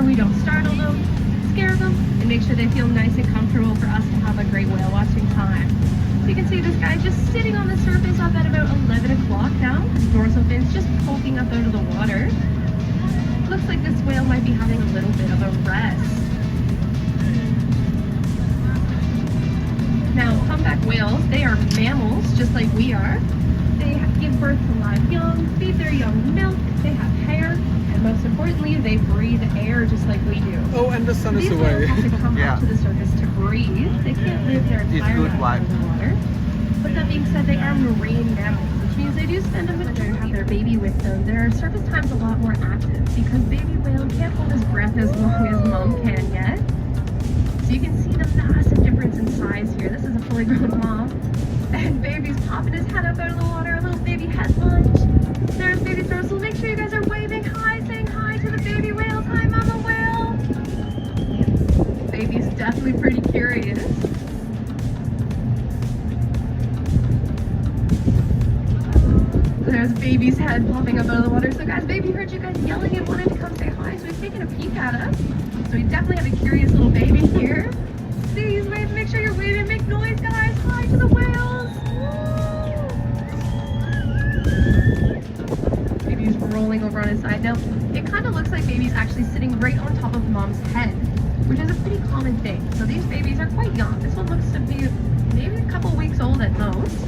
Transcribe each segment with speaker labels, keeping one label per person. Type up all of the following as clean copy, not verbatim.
Speaker 1: We don't startle them, scare them, and make sure they feel nice and comfortable for us to have a great whale watching time. So you can see this guy just sitting on the surface up at about 11 o'clock now. His dorsal fin's just poking up out of the water. Looks like this whale might be having a little bit of a rest. Now, humpback whales, they are mammals just like we are. They give birth to live young, feed their young milk, they have hair, and most importantly, they breathe air just like we do.
Speaker 2: Oh, and the sun is away.
Speaker 1: These whales have to come up to the surface to breathe. They can't live their entire life in the water. But that being said, they are marine mammals, which means they do spend a majority have their baby with them. Their surface time's a lot more active because baby whale can't hold his breath as long as mom can yet. So you can see the massive difference in size here. This is a fully grown mom, and baby's popping his head up out of the water, a little baby head lunge. There's baby dorsal. Make sure you guys are waving hi, saying hi to the baby whales. Hi, mama whale. Baby's definitely pretty curious. There's baby's head popping up out of the water. So guys, baby heard you guys yelling and wanted to come say hi, so he's taking a peek at us. So we definitely have a curious little baby here. See, he's waving. Make sure you're waving. Make noise, guys. Hi to the whales. Woo! Baby's rolling over on his side. Now, it kind of looks like baby's actually sitting right on top of mom's head, which is a pretty common thing. So these babies are quite young. This one looks to be maybe a couple weeks old at most.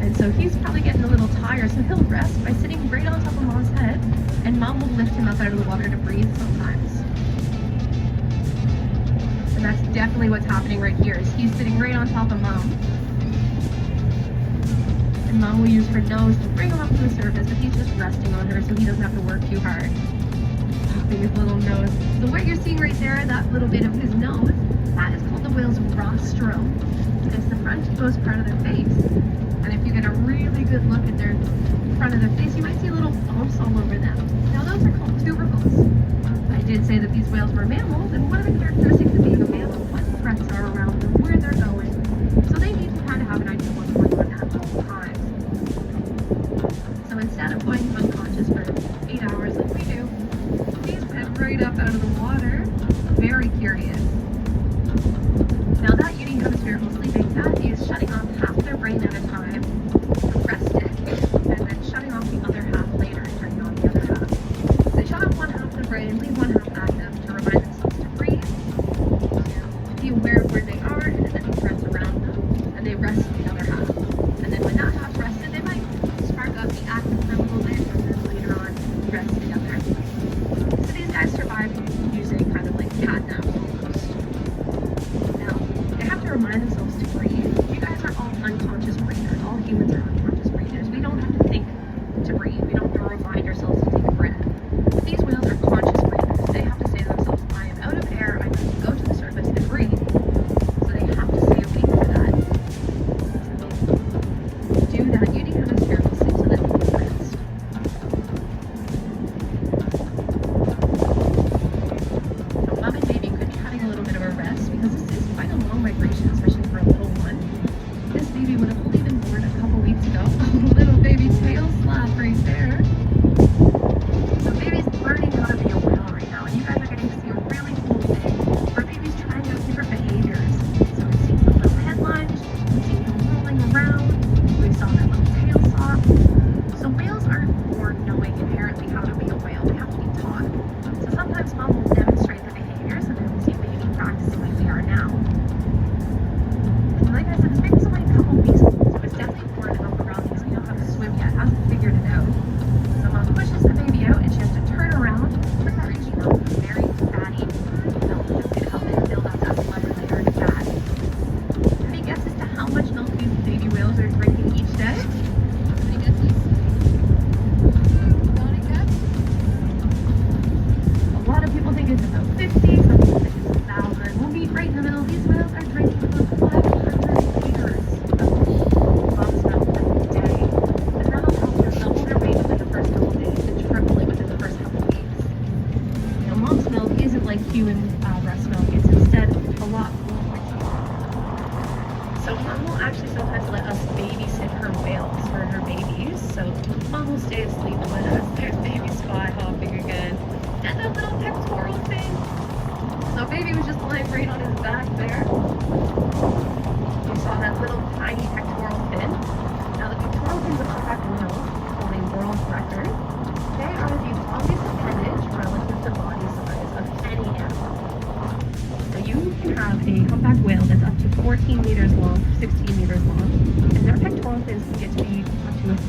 Speaker 1: And so he's probably getting a little tired, so he'll rest by sitting right on top of mom's head, and mom will lift him up out of the water to breathe sometimes. And that's definitely what's happening right here, is he's sitting right on top of mom. And mom will use her nose to bring him up to the surface, but he's just resting on her so he doesn't have to work too hard. Popping his little nose. So what you're seeing right there, that little bit of his nose, that is called the whale's rostrum. It's the frontmost part of their face. And if you get a really good look at their front of their face, you might see little bumps all over them. Now those are called tubercles. I did say that these whales were mammals, and one of the characteristics of being a mammal, what threats are around them, where they're going. So they need to kind of have an idea of what's going on at all times. So instead of going unconscious for 8 hours like we do, these went right up out of the water, very curious. Now that unihemispheral sleeping, that is shutting off half their brain at a time to rest it, and then shutting off the other half later and turning on the other half. So they shut off one half of the brain, leave one half active to remind themselves to breathe,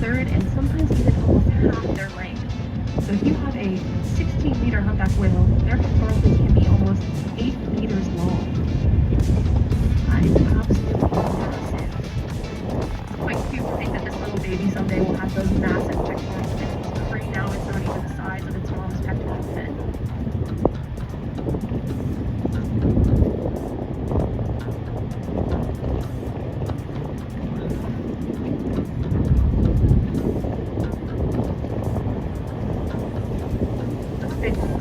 Speaker 1: 1/3 and sometimes even almost half their length. So if you have a 16-meter humpback whale, their pectorals can be almost 8 meters long. That is absolutely massive. It's quite cute to think that this little baby someday will have those massive pectoral fins, but right now it's not even the size of its mom's pectoral fin.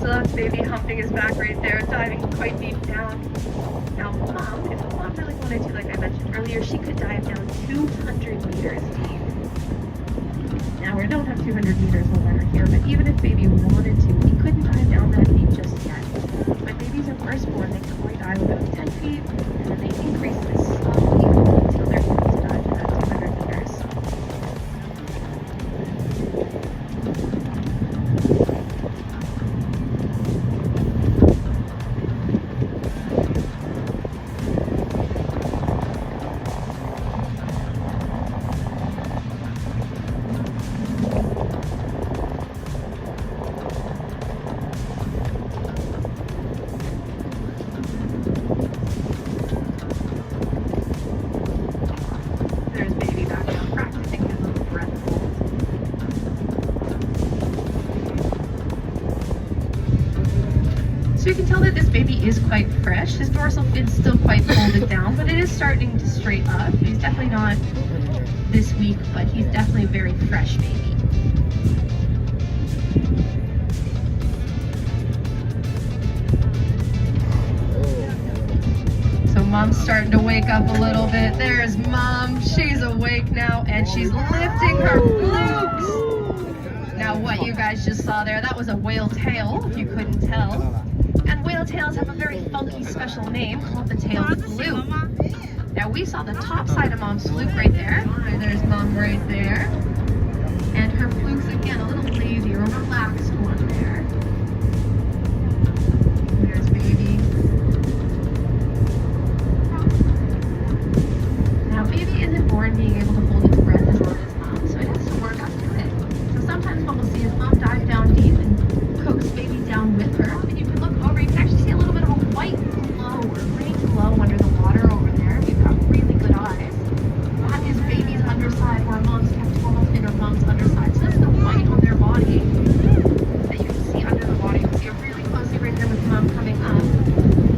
Speaker 1: So that's baby humping his back right there, diving quite deep down. Now mom, if mom really wanted to, like I mentioned earlier, she could dive down 200 meters deep. Now we don't have 200 meters of water here, but even if baby wanted to, he couldn't dive down that deep just yet. When babies are first born, they can only dive about 10 feet, and then they increase this slowly until they're able to dive to that 200 meters. There's baby back now practicing his little breath hold. So you can tell that this baby is quite fresh. His dorsal fin's still quite folded down, but it is starting to straight up. He's definitely not this weak, but he's definitely a very fresh baby. So mom's starting to wake up a little bit. There's mom. She's awake now and she's lifting her flukes. Now what you guys just saw there, that was a whale tail, if you couldn't tell. And whale tails have a very funky special name called the tail fluke. Now we saw the top side of mom's fluke right there. There's mom right there. And her fluke's again a little lazy or relaxed one there. There's baby. Now baby isn't born being able to hold its breath as long as mom, so it has to work up to it. So sometimes what we'll see is mom dive down deep and coax baby down with her. And you can look over, you can actually see a little bit of a white glow or green glow under the water over there. We've got really good eyes. That is baby's underside or mom's pectoral fin or mom's underside. So that's the white on their body that you can see under the water. You can see it really closely right there with mom coming up.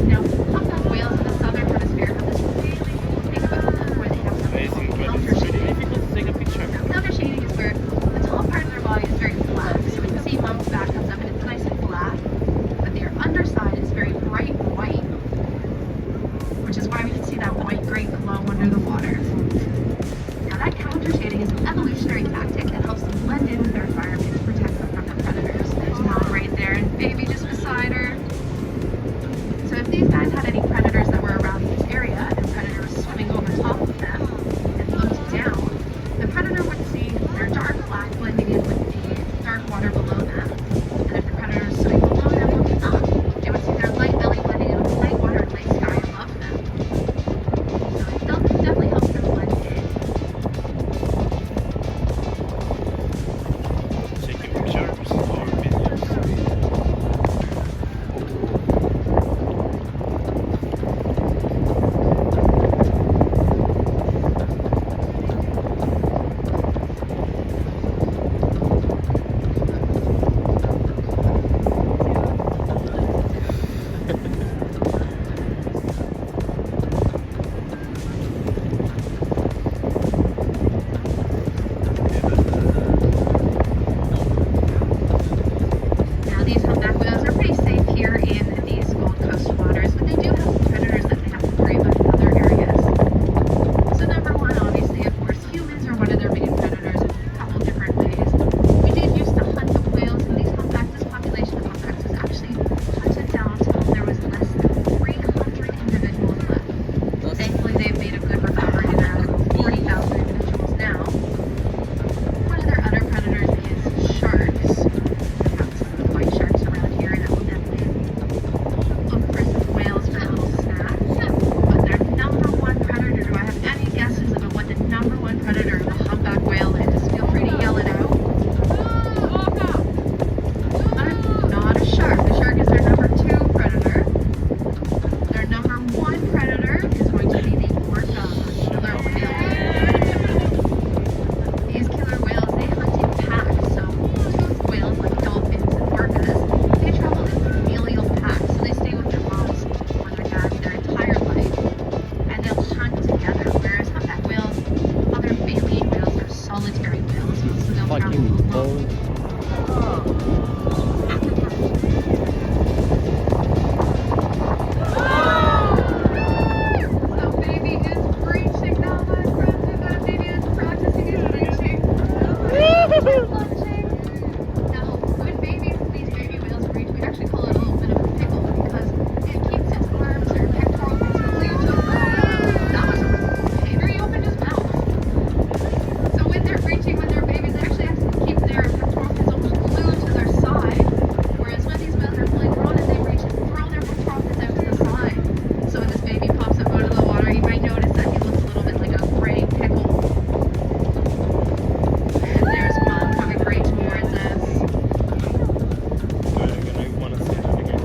Speaker 1: Now, humpback whales in the southern hemisphere have this really cool thing about them where they have something called counter shading. Now, counter shading is where the top part of their body is very flat. So we can see mom's back comes up and it's nice and flat, but their underside is very bright white, which is why we can see that white great glow under the water. Now that counter shading is an evolutionary tactic that helps them blend in with their environment to protect them from the predators. There's mom right there and baby just beside her. So if these guys had any predators that were around this area and predators swimming over top of them and looked down, the predator would see their dark black blending in with the dark water below them. And if the predator is swimming below them looking up, they would see their light belly blending in with the light water and light sky above them. So it definitely helps them blend in.
Speaker 2: Taking pictures or videos. fucking boat.
Speaker 1: So baby is breaching now, my friends. We've got a baby that's practicing his breaching. Launching. Now, when these baby whales breach, we actually call it a little bit of a pickle because it keeps its arms or pectoral fins glued to the ground. That was behavior. He opened his mouth. So when they're breaching, when they're babies, they actually have to keep their pectoral fins almost glued to their side. Whereas when these whales are fully grown and they breach, throw their pectoral fins out to the side. So when this baby pops up out of the water, you might notice that he looks a little bit like a gray pickle. And there's mom coming right towards us.
Speaker 2: I'm gonna wanna say that again.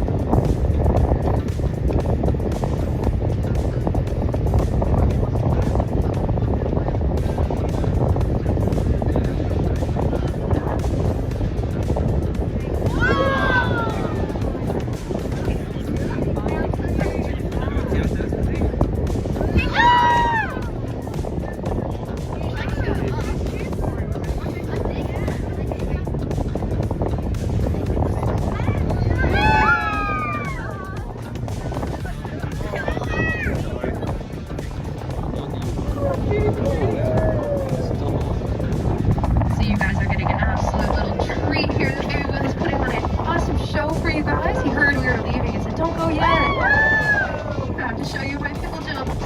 Speaker 1: So you guys are getting an absolute little treat here. The baby whale is putting on an awesome show for you guys. He heard we were leaving and said, "Don't go yet. I have to show you my pickle jumps."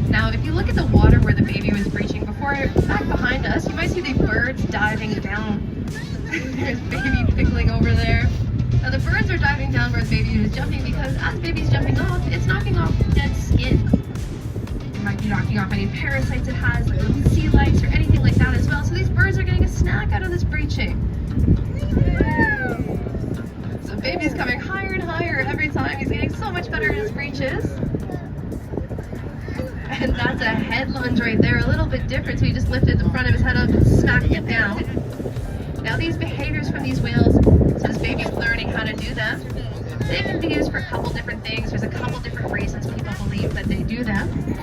Speaker 1: Now, if you look at the water where the baby was breaching before, back behind us, you might see the birds diving down. There's baby pickling over there. Now, the birds are diving down where the baby was jumping because as the baby's jumping off, it's knocking off dead skin. It might be knocking off any parasites it has, like little sea lice or anything like that as well. So these birds are getting a snack out of this breaching. So baby's coming higher and higher every time. He's getting so much better at his breaches. And that's a head lunge right there, a little bit different. So he just lifted the front of his head up and smacked it down. Now these behaviors from these whales, so this baby's learning how to do them, they can be used for a couple different things. There's a couple different reasons people believe that they do them.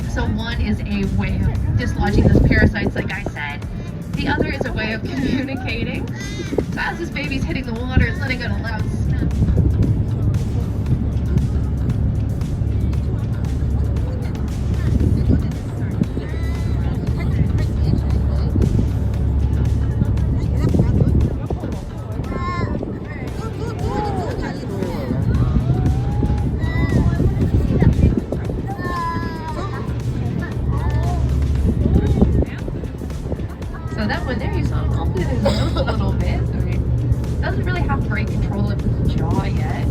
Speaker 1: So one is a way of dislodging those parasites, like I said. The other is a way of communicating. So as this baby's hitting the water, it's letting out a loud snap. So that one there, you saw him open his nose a little bit. So he doesn't really have great control of his jaw yet.